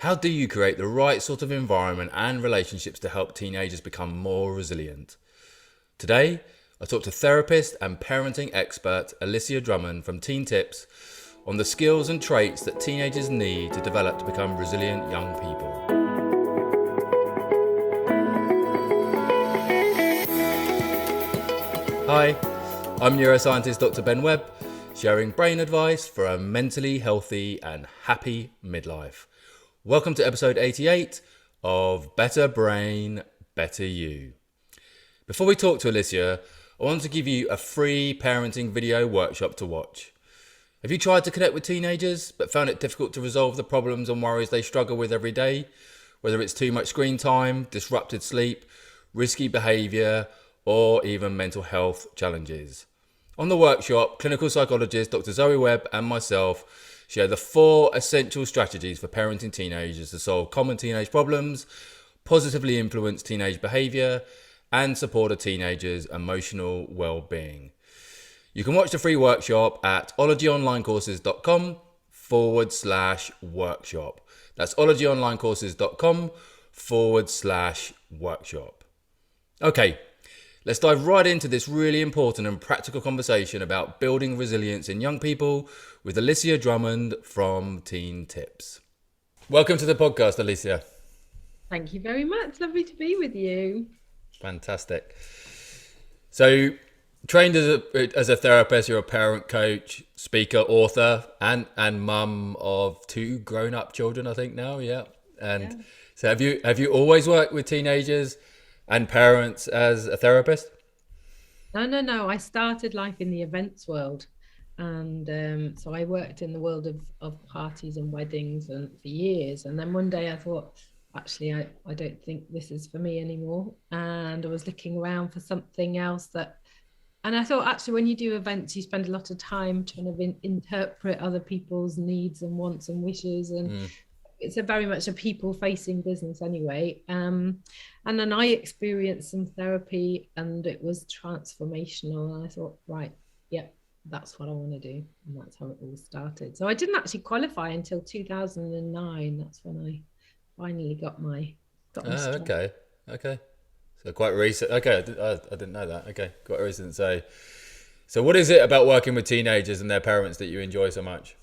How do you create the right sort of environment and relationships to help teenagers become more resilient? Today, I talked to therapist and parenting expert Alicia Drummond from Teen Tips on the skills and traits that teenagers need to develop to become resilient young people. Hi, I'm neuroscientist Dr. Ben Webb, sharing brain advice for a mentally healthy and happy midlife. Welcome to episode 88 of Better Brain, Better You. Before we talk to Alicia, I want to give you a free parenting video workshop to watch. Have you tried to connect with teenagers but found it difficult to resolve the problems and worries they struggle with every day? Whether it's too much screen time, disrupted sleep, risky behaviour, or even mental health challenges. On the workshop, clinical psychologist Dr. Zoe Webb and myself share the 4 essential strategies for parenting teenagers to solve common teenage problems, positively influence teenage behaviour, and support a teenager's emotional well-being. You can watch the free workshop at ologyonlinecourses.com/workshop. That's ologyonlinecourses.com/workshop. Okay, let's dive right into this really important and practical conversation about building resilience in young people with Alicia Drummond from Teen Tips. Welcome to the podcast, Alicia. Thank you very much. Lovely to be with you. Fantastic. So, trained as a therapist, you're a parent coach, speaker, author, and mum of 2 grown-up children, I think now, yeah. And Yeah. so, have you always worked with teenagers and parents as a therapist? No. I started life in the events world. And so I worked in the world of parties and weddings and for years. And then one day I thought, actually, I don't think this is for me anymore. And I was looking around for something else and I thought, actually, when you do events, you spend a lot of time trying to interpret other people's needs and wants and wishes. And it's a very much a people-facing business anyway. And then I experienced some therapy and it was transformational. And I thought, right, yeah, that's what I want to do. And that's how it all started. So I didn't actually qualify until 2009. That's when I finally got my strength. Okay. So quite recent. Okay, I didn't know that. Okay, quite recent. So what is it about working with teenagers and their parents that you enjoy so much?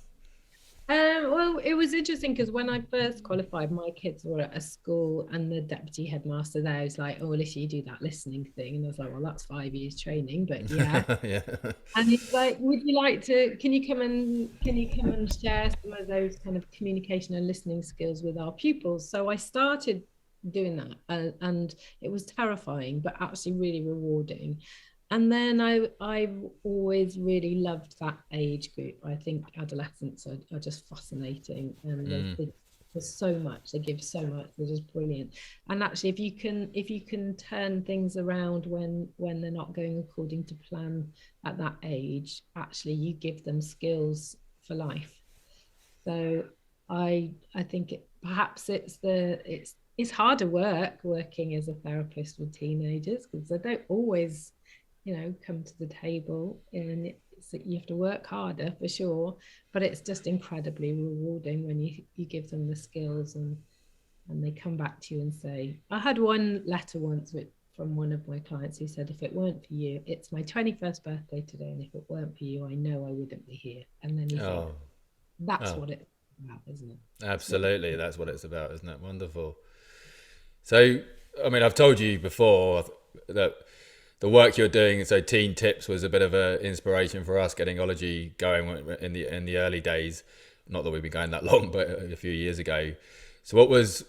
Well, it was interesting because when I first qualified, my kids were at a school and the deputy headmaster there was like, "Oh, Alicia, you do that listening thing." And I was like, "Well, that's 5 years training, but yeah." Yeah. And he's like, "Would you like to, can you come and share some of those kind of communication and listening skills with our pupils?" So I started doing that and it was terrifying, but actually really rewarding. And then I've always really loved that age group. I think adolescents are just fascinating, and there's so much, they give so much, they're just brilliant. And actually, if you can turn things around when they're not going according to plan at that age, actually you give them skills for life. So I think perhaps it's harder working as a therapist with teenagers because they don't always, come to the table, and you have to work harder for sure, but it's just incredibly rewarding when you give them the skills and they come back to you and say, I had one letter once from one of my clients who said, "If it weren't for you, it's my 21st birthday today, and if it weren't for you, I know I wouldn't be here." And then you think, Oh, that's oh, what it's about, isn't it? That's what absolutely. That's what it's about, isn't it? Wonderful. So, I mean, I've told you before that the work you're doing, so Teen Tips was a bit of an inspiration for us getting Ology going in the early days. Not that we've been going that long, but a few years ago. So, what was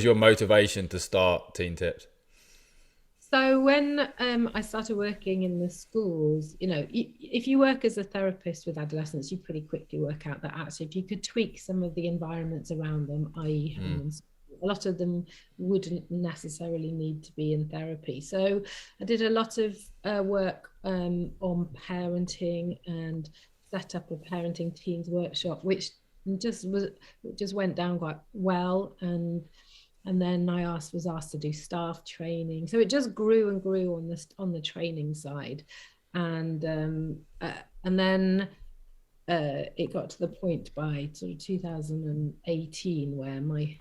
your motivation to start Teen Tips? So when I started working in the schools, if you work as a therapist with adolescents, you pretty quickly work out that actually if you could tweak some of the environments around them, i.e. home and school, a lot of them wouldn't necessarily need to be in therapy. So I did a lot of work on parenting and set up a parenting teens workshop, which just went down quite well. And then was asked to do staff training, so it just grew and grew on the training side. And then it got to the point by sort of 2018 where my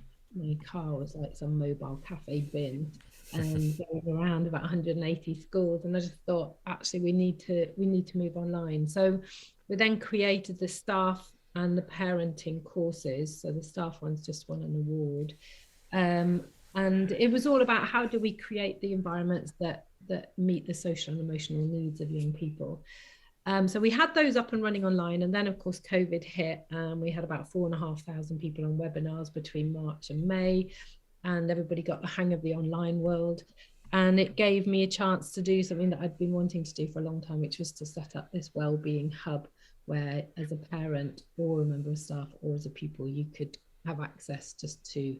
car was like some mobile cafe bin and going around about 180 schools, and I just thought actually we need to move online. So we then created the staff and the parenting courses. So the staff ones just won an award, and it was all about how do we create the environments that meet the social and emotional needs of young people. So we had those up and running online, and then of course COVID hit, and we had about 4,500 people on webinars between March and May, and everybody got the hang of the online world. And it gave me a chance to do something that I'd been wanting to do for a long time, which was to set up this wellbeing hub where, as a parent or a member of staff or as a pupil, you could have access just to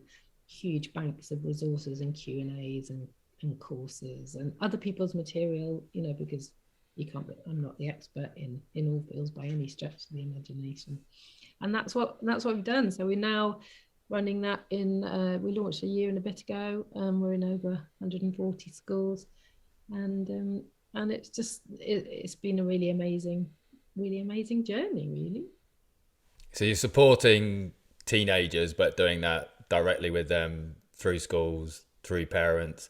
huge banks of resources and Q&As and courses and other people's material, you know, because I'm not the expert in all fields by any stretch of the imagination. And that's what we've done. So we're now running that we launched a year and a bit ago. We're in over 140 schools, and it's been a really amazing journey, really. So you're supporting teenagers, but doing that directly with them through schools, through parents,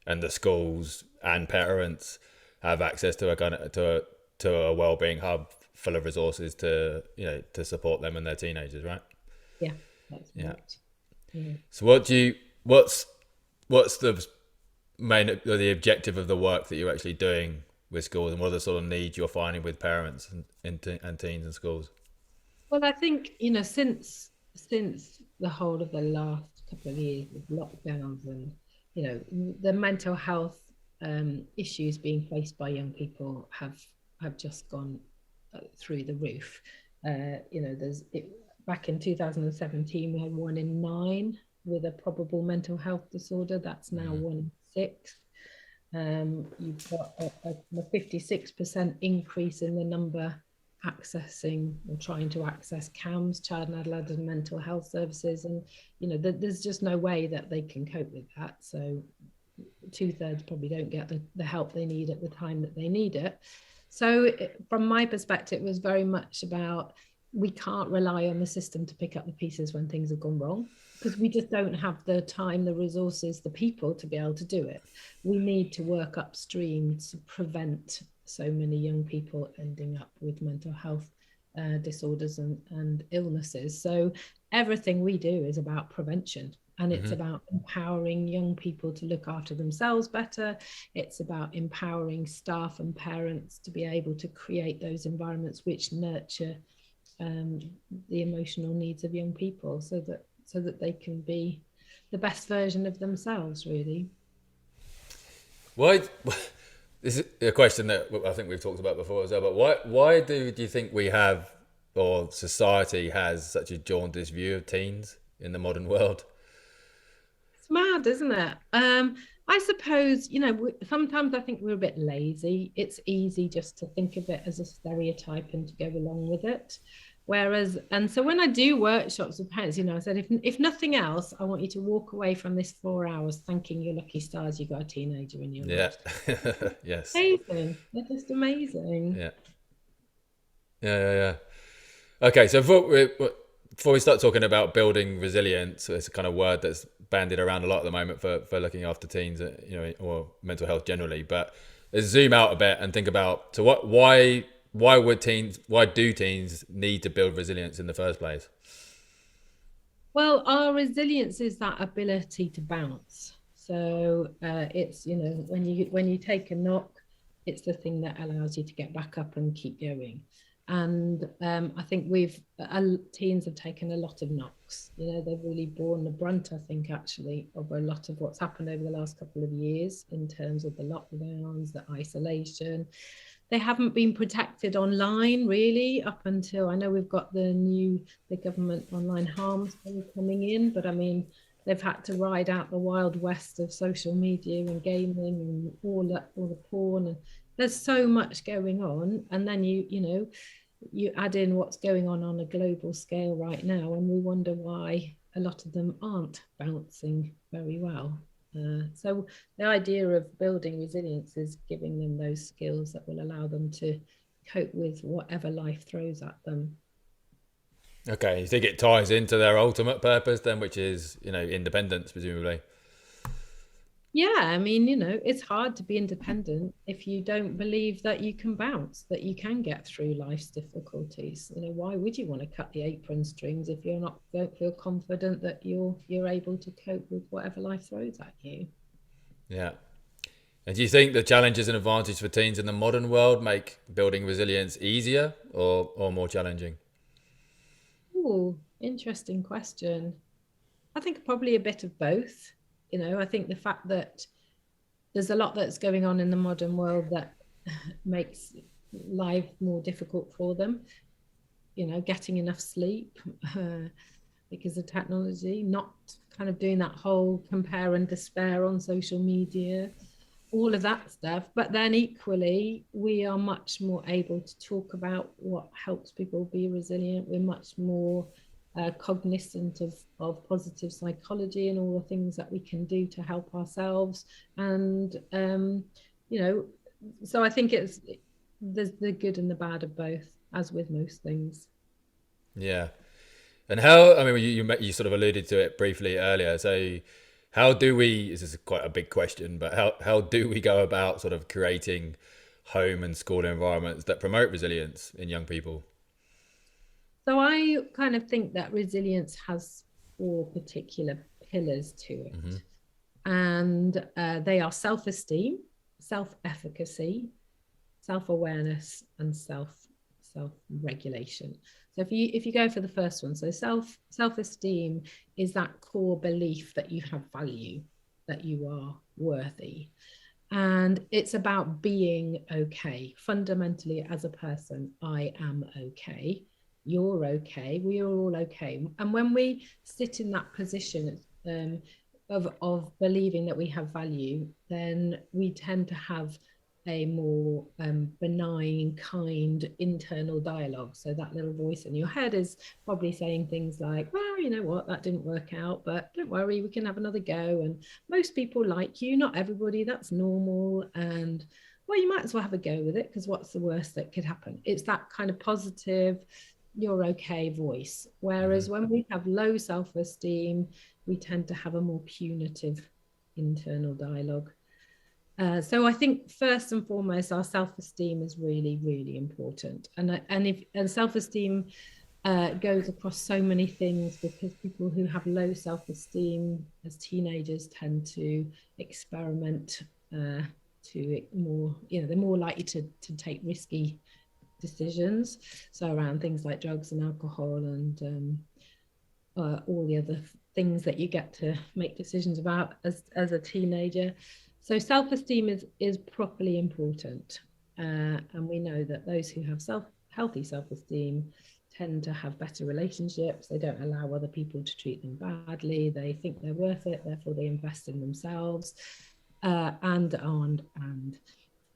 and the schools and parents have access to a wellbeing hub full of resources to support them and their teenagers, right? Yeah, that's right. Yeah. So what's the the objective of the work that you're actually doing with schools, and what are the sort of needs you're finding with parents and teens and schools? Well, I think, since the whole of the last couple of years with lockdowns and, the mental health issues being faced by young people have just gone through the roof. Back in 2017, we had 1 in 9 with a probable mental health disorder. That's now 1 in 6. You've got a 56% increase in the number accessing or trying to access CAMS, child and adolescent mental health services, and there's just no way that they can cope with that. So 2/3 probably don't get the help they need at the time that they need it. So from my perspective, it was very much about, we can't rely on the system to pick up the pieces when things have gone wrong, because we just don't have the time, the resources, the people to be able to do it. We need to work upstream to prevent so many young people ending up with mental health disorders and illnesses. So everything we do is about prevention, and it's about empowering young people to look after themselves better. It's about empowering staff and parents to be able to create those environments which nurture the emotional needs of young people, so that they can be the best version of themselves, really. Why? This is a question that I think we've talked about before as well, but why do you think we have, or society has, such a jaundiced view of teens in the modern world? It's mad, isn't it? I suppose, sometimes I think we're a bit lazy. It's easy just to think of it as a stereotype and to go along with it. And so when I do workshops with parents, I said, if nothing else, I want you to walk away from this 4 hours thanking your lucky stars you got a teenager in your life. Yes. Amazing. They're just amazing. Yeah. Okay, so before we start talking about building resilience, it's a kind of word that's bandied around a lot at the moment for looking after teens, or mental health generally. But let's zoom out a bit and think about, so why do teens need to build resilience in the first place? Well, our resilience is that ability to bounce. So it's, when you take a knock, it's the thing that allows you to get back up and keep going. And I think teens have taken a lot of knocks. They've really borne the brunt, I think, actually, of a lot of what's happened over the last couple of years in terms of the lockdowns, the isolation. They haven't been protected online, really, up until, I know we've got the government online harms coming in, but I mean, they've had to ride out the wild west of social media and gaming and all the porn, and there's so much going on. And then you add in what's going on a global scale right now, and we wonder why a lot of them aren't bouncing very well. So the idea of building resilience is giving them those skills that will allow them to cope with whatever life throws at them. Okay, you think it ties into their ultimate purpose then, which is, independence, presumably? Yeah, I mean, it's hard to be independent if you don't believe that you can bounce, that you can get through life's difficulties. Why would you want to cut the apron strings if don't feel confident that you're able to cope with whatever life throws at you? Yeah. And do you think the challenges and advantages for teens in the modern world make building resilience easier or more challenging? Oh, interesting question. I think probably a bit of both. I think the fact that there's a lot that's going on in the modern world that makes life more difficult for them. Getting enough sleep because of technology, not kind of doing that whole compare and despair on social media, all of that stuff. But then equally, we are much more able to talk about what helps people be resilient. We're much more cognizant of positive psychology and all the things that we can do to help ourselves. And, so I think there's the good and the bad of both, as with most things. Yeah. And how, I mean, you sort of alluded to it briefly earlier. So, how do we, this is quite a big question, but how do we go about sort of creating home and school environments that promote resilience in young people? So I kind of think that resilience has four particular pillars to Mm-hmm. it. And they are self-esteem, self-efficacy, self-awareness, and self-regulation. So if you go for the first one, so self-esteem is that core belief that you have value, that you are worthy. And it's about being okay. Fundamentally, as a person, I am okay. You're okay. We are all okay. And when we sit in that position of believing that we have value, then we tend to have a more benign, kind internal dialogue. So that little voice in your head is probably saying things like, well, you know what, that didn't work out, but don't worry, we can have another go. And most people like you, not everybody, that's normal. And well, you might as well have a go with it, because what's the worst that could happen? It's that kind of positive, you're okay voice. Whereas when we have low self-esteem, we tend to have a more punitive internal dialogue. So I think first and foremost, our self-esteem is really, really important. And self-esteem goes across so many things, because people who have low self-esteem as teenagers tend to experiment to more, they're more likely to take risky decisions. So around things like drugs and alcohol and all the other things that you get to make decisions about as a teenager. So self-esteem is properly important. And we know that those who have healthy self-esteem tend to have better relationships. They don't allow other people to treat them badly. They think they're worth it, therefore they invest in themselves, and.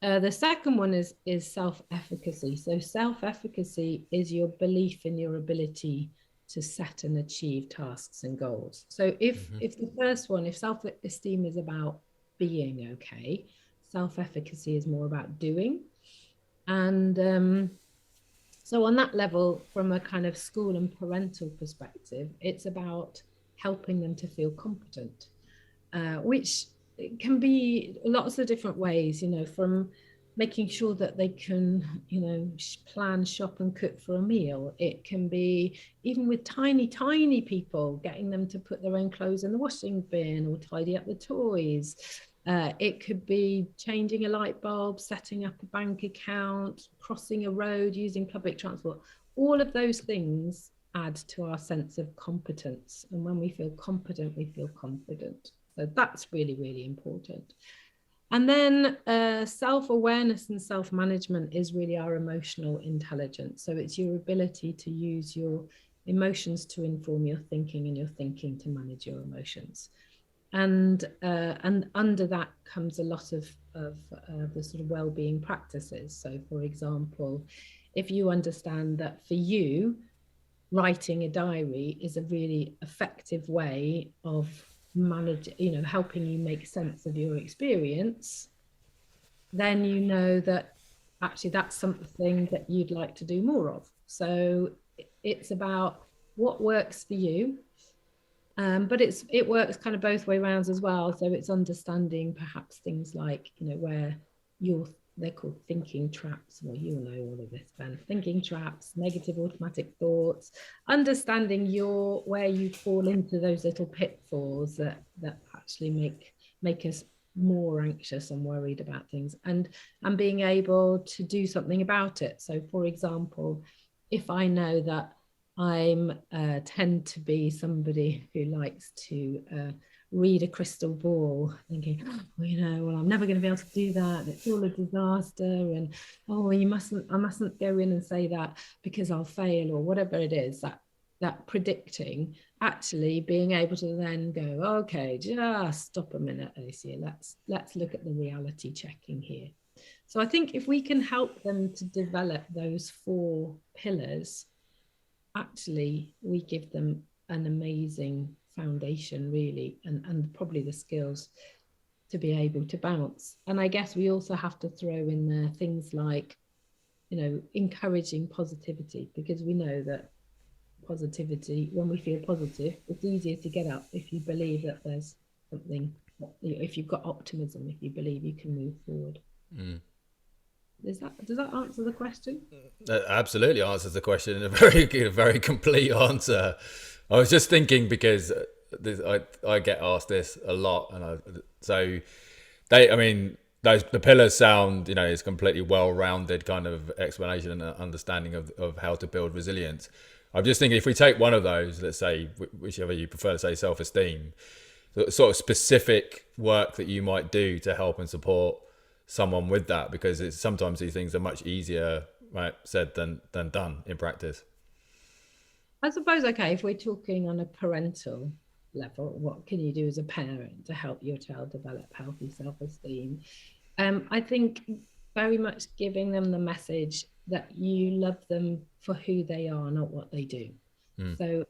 The second one is self-efficacy. So self-efficacy is your belief in your ability to set and achieve tasks and goals. So if the first one, if self-esteem is about being okay, self-efficacy is more about doing. And so on that level, from a kind of school and parental perspective, it's about helping them to feel competent, which can be lots of different ways, from making sure that they can, plan, shop and cook for a meal. It can be even with tiny people, getting them to put their own clothes in the washing bin or tidy up the toys. It could be changing a light bulb, setting up a bank account, crossing a road, using public transport. All of those things add to our sense of competence. And when we feel competent, we feel confident. So that's really, really important. And then self-awareness and self-management is really our emotional intelligence. So it's your ability to use your emotions to inform your thinking, and your thinking to manage your emotions. And under that comes a lot of the sort of well-being practices. So, for example, if you understand that for you, writing a diary is a really effective way of helping you make sense of your experience, then you know that actually that's something that you'd like to do more of. So it's about what works for you. But it works kind of both way rounds as well. So it's understanding perhaps things like, where they're called thinking traps. Well, you'll know all of this, Ben. Thinking traps, negative automatic thoughts, understanding where you fall into those little pitfalls that actually make us more anxious and worried about things, and being able to do something about it. So for example, if I know that I'm tend to be somebody who likes to read a crystal ball, thinking, well, I'm never going to be able to do that. It's all a disaster, and I mustn't go in and say that because I'll fail, or whatever it is. That predicting, actually being able to then go, okay, just stop a minute, Alicia. Let's look at the reality checking here. So I think if we can help them to develop those 4 pillars, actually we give them an amazing foundation, really, and probably the skills to be able to bounce. And I guess we also have to throw in there things like, encouraging positivity, because we know that positivity, when we feel positive, it's easier to get up if you believe that there's something, if you've got optimism, if you believe you can move forward. Does that answer the question? That absolutely answers the question in a very complete answer. I was just thinking, because I get asked this a lot, and the pillars sound, is completely well-rounded kind of explanation and understanding of how to build resilience. I'm just thinking, if we take one of those, let's say whichever you prefer to say, self-esteem, sort of specific work that you might do to help and support someone with that, because sometimes these things are much easier, right, said than done in practice. I suppose, okay, if we're talking on a parental level, what can you do as a parent to help your child develop healthy self-esteem? I think very much giving them the message that you love them for who they are, not what they do. So,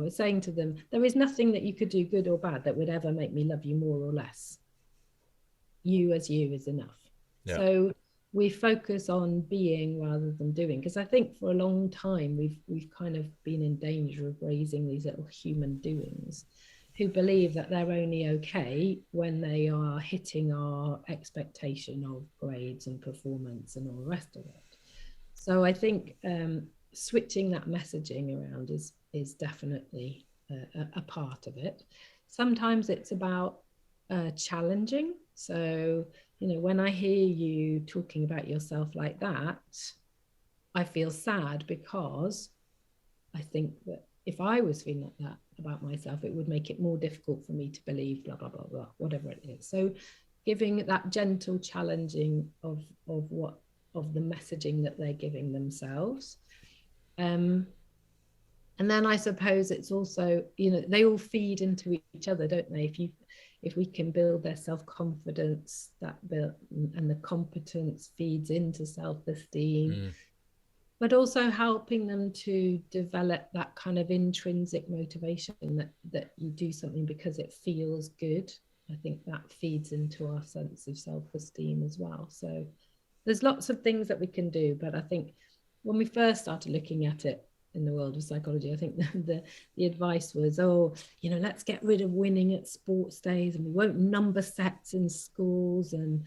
saying to them, there is nothing that you could do, good or bad, that would ever make me love you more or less. You as you is enough. Yeah. So we focus on being rather than doing, because I think for a long time we've kind of been in danger of raising these little human doings who believe that they're only okay when they are hitting our expectation of grades and performance and all the rest of it. So I think switching that messaging around is definitely a part of it. Sometimes it's about challenging. So, when I hear you talking about yourself like that, I feel sad, because I think that if I was feeling like that about myself, it would make it more difficult for me to believe blah, blah, blah, blah, whatever it is. So giving that gentle challenging of the messaging that they're giving themselves. And then I suppose it's also, they all feed into each other, don't they? If we can build their self-confidence, and the competence feeds into self-esteem, but also helping them to develop that kind of intrinsic motivation that you do something because it feels good. I think that feeds into our sense of self-esteem as well. So there's lots of things that we can do, but I think when we first started looking at it in the world of psychology, I think the advice was, let's get rid of winning at sports days, and we won't number sets in schools, and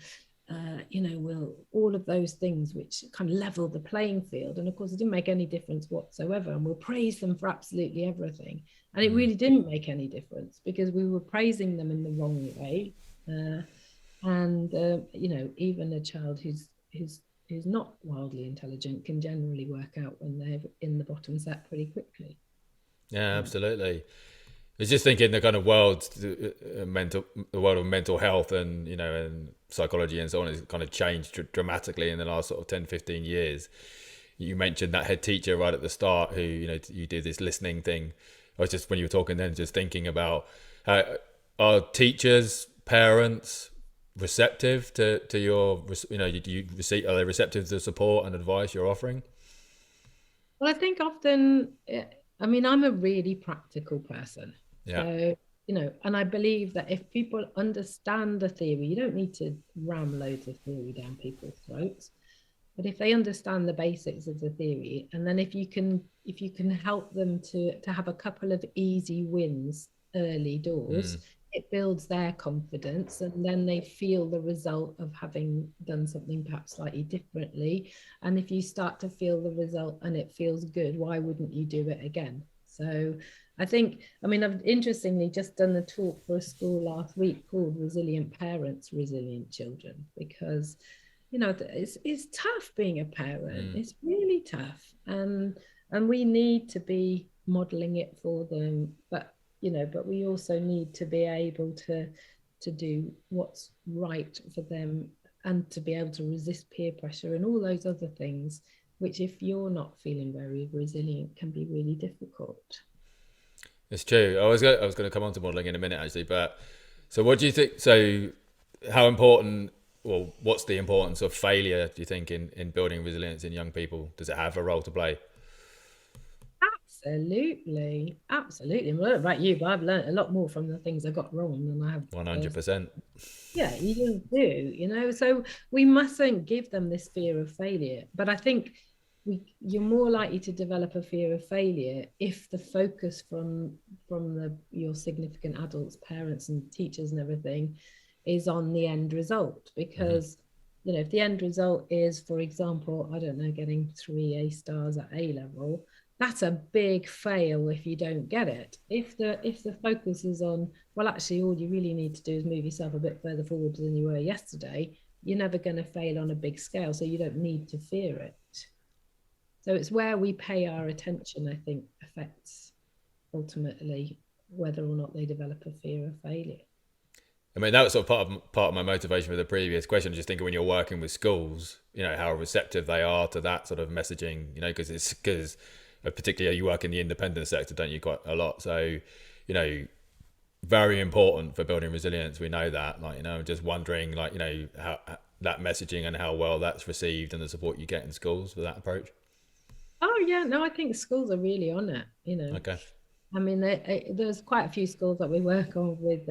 we'll all of those things which kind of level the playing field. And of course, it didn't make any difference whatsoever. And we'll praise them for absolutely everything, and it really didn't make any difference, because we were praising them in the wrong way. Even a child who's not wildly intelligent can generally work out when they're in the bottom set pretty quickly. Yeah, absolutely. I was just thinking the kind of the world of mental health and, and psychology and so on has kind of changed dramatically in the last sort of 10, 15 years. You mentioned that head teacher right at the start who, you did this listening thing. I was just, when you were talking then, just thinking about are teachers, parents receptive to your, are they receptive to the support and advice you're offering? Well, I think often, I'm a really practical person. Yeah. So, and I believe that if people understand the theory, you don't need to ram loads of theory down people's throats. But if they understand the basics of the theory, and then if you can help them to have a couple of easy wins early doors, it builds their confidence, and then they feel the result of having done something perhaps slightly differently. And if you start to feel the result and it feels good, why wouldn't you do it again? So I think, I mean, I've interestingly just done a talk for a school last week called Resilient Parents, Resilient Children, because it's tough being a parent. It's really tough, and we need to be modeling it for them, but we also need to be able to do what's right for them, and to be able to resist peer pressure and all those other things, which, if you're not feeling very resilient, can be really difficult. It's true. I was going to come on to modelling in a minute, actually. But so, what do you think? So, how important, well, what's the importance of failure, do you think, in building resilience in young people? Does it have a role to play? Absolutely, absolutely. Well, I don't know about you, but I've learned a lot more from the things I got wrong than I have. 100%. Yeah, you just do. So we mustn't give them this fear of failure. But I think you're more likely to develop a fear of failure if the focus from your significant adults, parents and teachers and everything, is on the end result. Because if the end result is, for example, I don't know, getting 3 A stars at A level, that's a big fail if you don't get it. If the focus is on, well, actually all you really need to do is move yourself a bit further forward than you were yesterday, you're never going to fail on a big scale, so you don't need to fear it. So it's where we pay our attention, I think, affects ultimately whether or not they develop a fear of failure. I mean, that was sort of part of my motivation for the previous question. Just thinking when you're working with schools, how receptive they are to that sort of messaging. Because particularly you work in the independent sector, don't you, quite a lot? So, very important for building resilience. We know that. Just wondering, how that messaging and how well that's received and the support you get in schools for that approach. Oh yeah, no, I think schools are really on it. Okay. I mean, there's quite a few schools that we work on with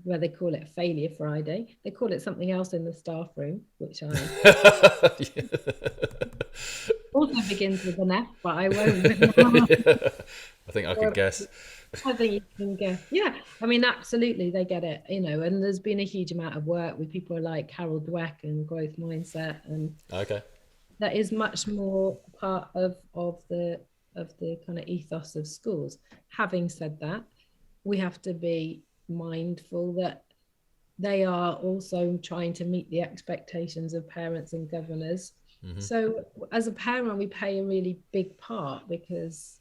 where they call it Failure Friday. They call it something else in the staff room, which I also begins with an F, but I won't. I think I could guess. I think you can guess. Yeah, I mean, absolutely, they get it. And there's been a huge amount of work with people like Harold Dweck and growth mindset, and Okay. that is much more part of the kind of ethos of schools. Having said that, we have to be mindful that they are also trying to meet the expectations of parents and governors. So as a parent, we play a really big part, because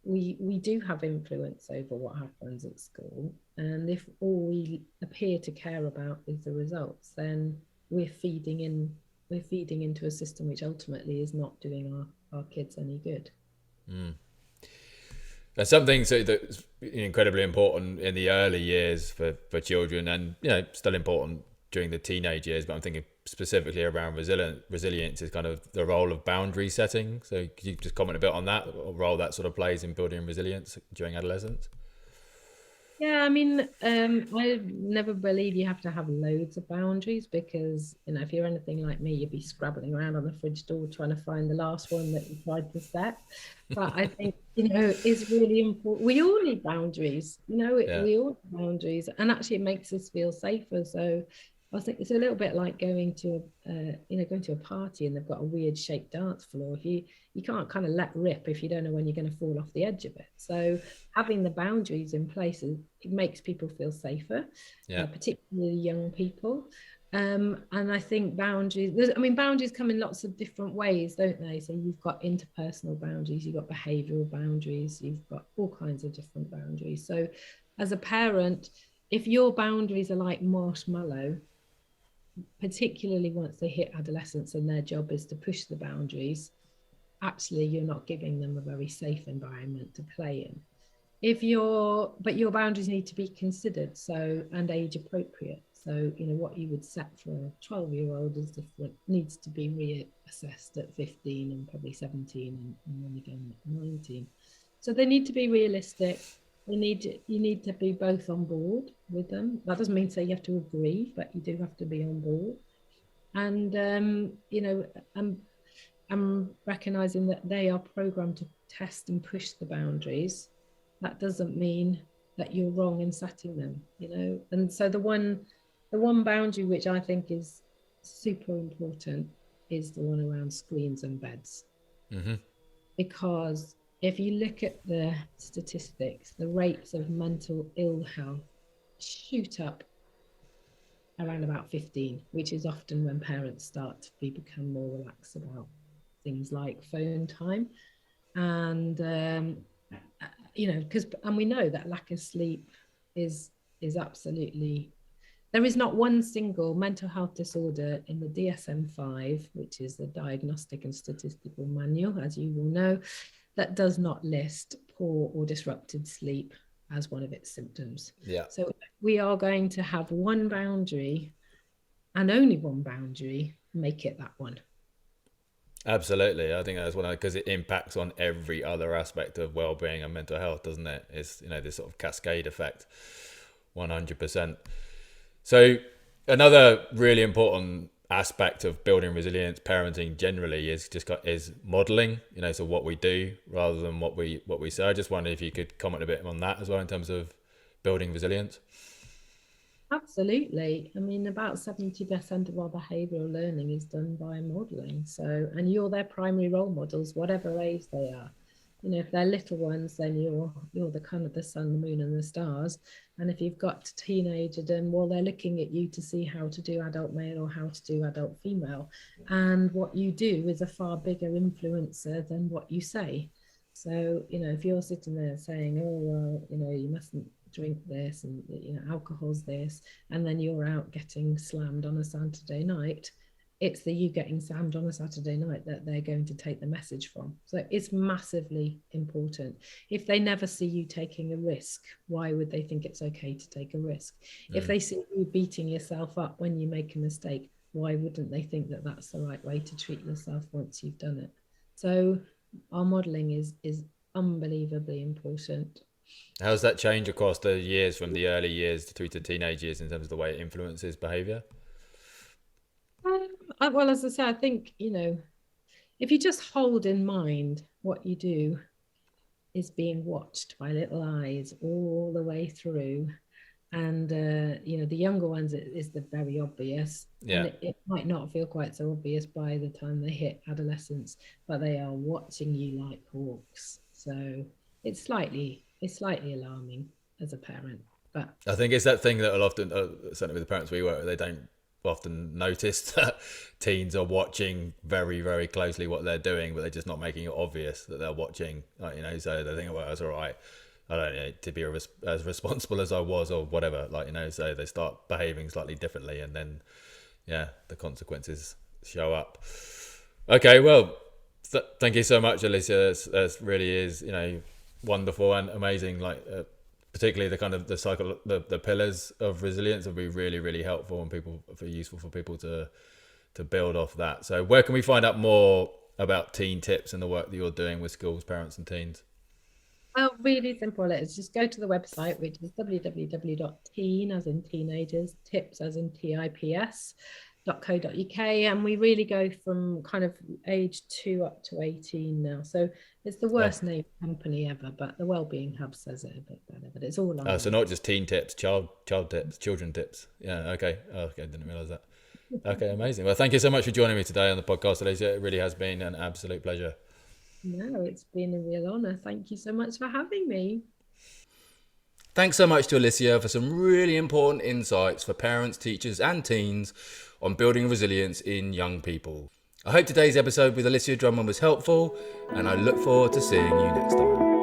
we do have influence over what happens at school, and if all we appear to care about is the results, then we're feeding into a system which ultimately is not doing our kids any good. There's something that's incredibly important in the early years for children, and still important during the teenage years, but I'm thinking specifically around resilience is kind of the role of boundary setting. So could you just comment a bit on that, what role that sort of plays in building resilience during adolescence? Yeah, I mean, I never believe you have to have loads of boundaries, because if you're anything like me, you'd be scrabbling around on the fridge door trying to find the last one that you tried to set. But I think it's really important. We all need boundaries. We all need boundaries, and actually, it makes us feel safer. So I think it's a little bit like going to a party and they've got a weird shaped dance floor. If you can't kind of let rip if you don't know when you're going to fall off the edge of it. So having the boundaries in place, it makes people feel safer, particularly young people. And I think boundaries come in lots of different ways, don't they? So you've got interpersonal boundaries, you've got behavioral boundaries, you've got all kinds of different boundaries. So as a parent, if your boundaries are like marshmallow, particularly once they hit adolescence and their job is to push the boundaries, actually you're not giving them a very safe environment to play in. But your boundaries need to be considered, and age appropriate. So what you would set for a 12-year-old is different, needs to be reassessed at 15 and probably 17 and then again at 19. So they need to be realistic. You need to be both on board with them. That doesn't mean say you have to agree, but you do have to be on board. And I'm recognizing that they are programmed to test and push the boundaries. That doesn't mean that you're wrong in setting them, And so the one boundary which I think is super important is the one around screens and beds. Mm-hmm. Because if you look at the statistics, the rates of mental ill health shoot up around about 15, which is often when parents start to become more relaxed about things like phone time. And because we know that lack of sleep is absolutely, there is not one single mental health disorder in the DSM-5, which is the Diagnostic and Statistical Manual, as you will know, that does not list poor or disrupted sleep as one of its symptoms. Yeah. So we are going to have one boundary, and only one boundary, make it that one. Absolutely. I think that's one, because it impacts on every other aspect of well-being and mental health, doesn't it? It's, this sort of cascade effect, 100%. So another really important aspect of building resilience, parenting generally, is modeling, so what we do rather than what we say. I just wondered if you could comment a bit on that as well in terms of building resilience. Absolutely. I mean, about 70% of our behavioral learning is done by modeling. So, and you're their primary role models, whatever age they are. If they're little ones, then you're the kind of the sun, the moon, and the stars. And if you've got a teenager, then they're looking at you to see how to do adult male or how to do adult female. And what you do is a far bigger influencer than what you say. So, if you're sitting there saying, oh, well, you mustn't drink this, and alcohol's this, and then you're out getting slammed on a Saturday night, it's the you getting slammed on a Saturday night that they're going to take the message from. So it's massively important. If they never see you taking a risk, why would they think it's okay to take a risk? If they see you beating yourself up when you make a mistake, why wouldn't they think that that's the right way to treat yourself once you've done it? So our modeling is unbelievably important. How's that changed across the years, from the early years through to teenage years, in terms of the way it influences behaviour? Well, as I say, I think, if you just hold in mind what you do is being watched by little eyes all the way through, and the younger ones, it is the very obvious. Yeah. And it might not feel quite so obvious by the time they hit adolescence, but they are watching you like hawks. So it's slightly alarming as a parent. But I think it's that thing that will often, certainly with the parents we work with, they don't often notice that teens are watching very, very closely what they're doing, but they're just not making it obvious that they're watching. So they think, well, it's all right, I don't need to be as responsible as I was, or whatever. So they start behaving slightly differently, and then, the consequences show up. Okay, well, thank you so much, Alicia. That really is, wonderful and amazing. Particularly the kind of the pillars of resilience will be really, really helpful and useful for people to build off that. So where can we find out more about teen tips and the work that you're doing with schools, parents and teens? Well, really simple. Let's just go to the website, which is www.teen, as in teenagers, tips, as in tips.co.uk, and we really go from kind of age 2 up to 18 now. So it's the worst named company ever, but the Wellbeing Hub says it a bit better. But it's all on. So not just teen tips, child tips, children tips. Yeah. Okay. Okay. I didn't realize that. Okay. Amazing. Well, thank you so much for joining me today on the podcast, Alicia. It really has been an absolute pleasure. No, it's been a real honor. Thank you so much for having me. Thanks so much to Alicia for some really important insights for parents, teachers and teens on building resilience in young people. I hope today's episode with Alicia Drummond was helpful, and I look forward to seeing you next time.